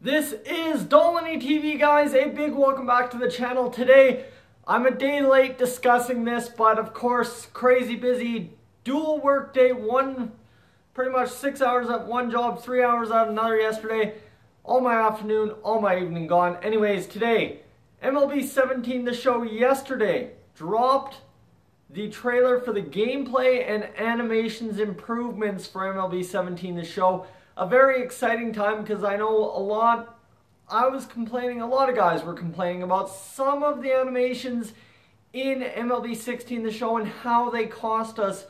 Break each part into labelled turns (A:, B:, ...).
A: This is Dolany TV, guys. A big welcome back to the channel. Today, I'm a day late discussing this, but of course, crazy busy, dual work day, pretty much 6 hours at one job, 3 hours at another yesterday. All my afternoon, all my evening gone. Anyways, today, MLB 17 The Show yesterday dropped the trailer for the gameplay and animations improvements for MLB 17 The Show. A very exciting time because I know a lot of guys were complaining about some of the animations in MLB 16 The Show and how they cost us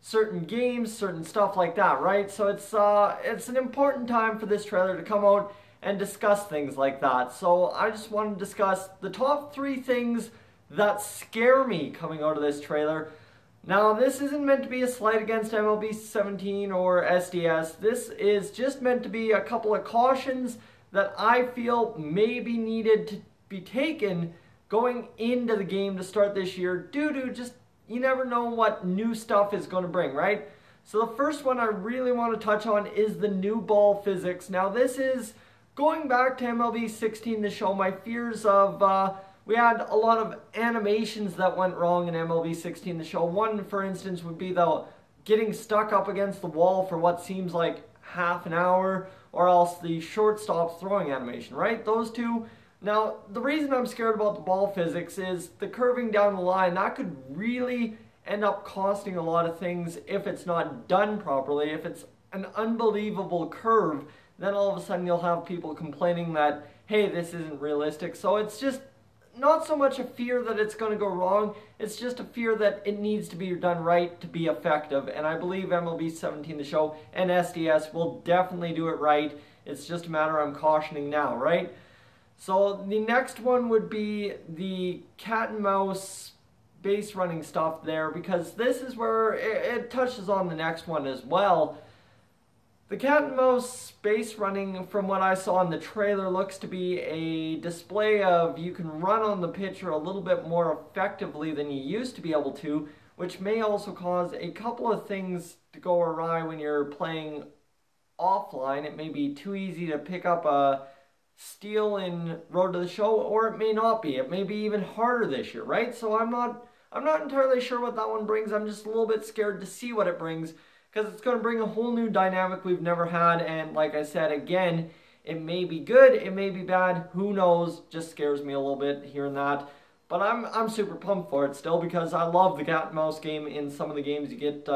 A: certain games, certain stuff like that, right? So it's an important time for this trailer to come out and discuss things like that. So I just want to discuss the top 3 things that scare me coming out of this trailer. Now, this isn't meant to be a slight against MLB 17 or SDS. This is just meant to be a couple of cautions that I feel may be needed to be taken going into the game to start this year due to just, you never know what new stuff is going to bring, right? So the first one I really want to touch on is the new ball physics. Now, this is going back to MLB 16 to show my fears of... we had a lot of animations that went wrong in MLB 16 The Show. One, for instance, would be the getting stuck up against the wall for what seems like half an hour, or else the shortstop throwing animation, right? Those two. Now, the reason I'm scared about the ball physics is the curving down the line. That could really end up costing a lot of things if it's not done properly. If it's an unbelievable curve, then all of a sudden you'll have people complaining that, hey, this isn't realistic. So it's just not so much a fear that it's going to go wrong, it's just a fear that it needs to be done right to be effective. And I believe MLB 17 The Show and SDS will definitely do it right. It's just a matter I'm cautioning now, right? So the next one would be the cat and mouse base running stuff there, because this is where it touches on the next one as well. The cat and mouse base running, from what I saw in the trailer, looks to be a display of you can run on the pitcher a little bit more effectively than you used to be able to, which may also cause a couple of things to go awry when you're playing offline. It may be too easy to pick up a steal in Road to the Show, or it may not be. It may be even harder this year, right? So I'm not entirely sure what that one brings. I'm just a little bit scared to see what it brings, because it's going to bring a whole new dynamic we've never had. And like I said, again, it may be good, it may be bad, who knows. Just scares me a little bit hearing that. But I'm super pumped for it still, because I love the cat and mouse game in some of the games you get.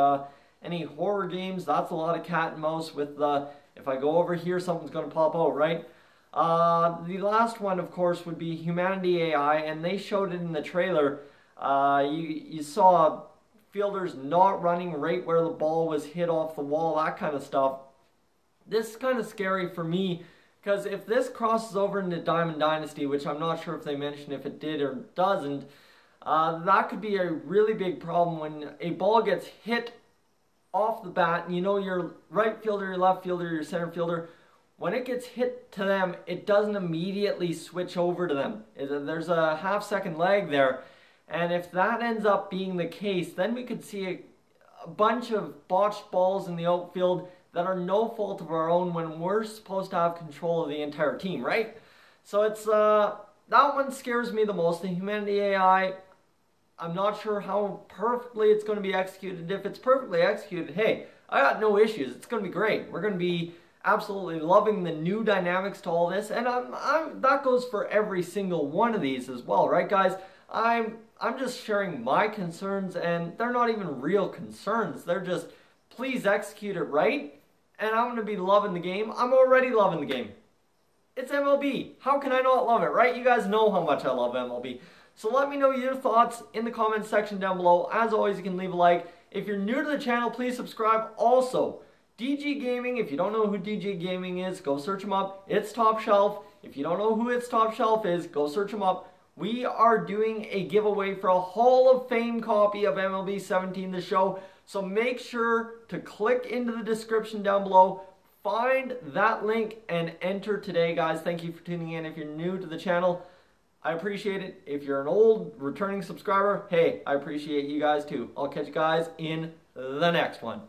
A: Any horror games, that's a lot of cat and mouse with the, if I go over here, something's going to pop out, right? The last one, of course, would be Humanity AI, and they showed it in the trailer. You saw fielders not running right where the ball was hit off the wall, that kind of stuff. This is kind of scary for me, because if this crosses over into Diamond Dynasty, which I'm not sure if they mentioned if it did or doesn't, that could be a really big problem when a ball gets hit off the bat, and you know your right fielder, your left fielder, your center fielder, when it gets hit to them, it doesn't immediately switch over to them. There's a half-second lag there. And if that ends up being the case, then we could see a bunch of botched balls in the outfield that are no fault of our own when we're supposed to have control of the entire team, right? So it's that one scares me the most. The Humanity AI, I'm not sure how perfectly it's going to be executed. If it's perfectly executed, hey, I got no issues. It's going to be great. We're going to be absolutely loving the new dynamics to all this. And that goes for every single one of these as well, right, guys? I'm just sharing my concerns, and they're not even real concerns. They're just, please execute it right, and I'm going to be loving the game. I'm already loving the game. It's MLB. How can I not love it, right? You guys know how much I love MLB. So let me know your thoughts in the comments section down below. As always, you can leave a like. If you're new to the channel, please subscribe. Also, DG Gaming, if you don't know who DG Gaming is, go search him up. It's Top Shelf. If you don't know who It's Top Shelf is, go search him up. We are doing a giveaway for a Hall of Fame copy of MLB 17 The Show. So make sure to click into the description down below, find that link, and enter today, guys. Thank you for tuning in. If you're new to the channel, I appreciate it. If you're an old returning subscriber, hey, I appreciate you guys too. I'll catch you guys in the next one.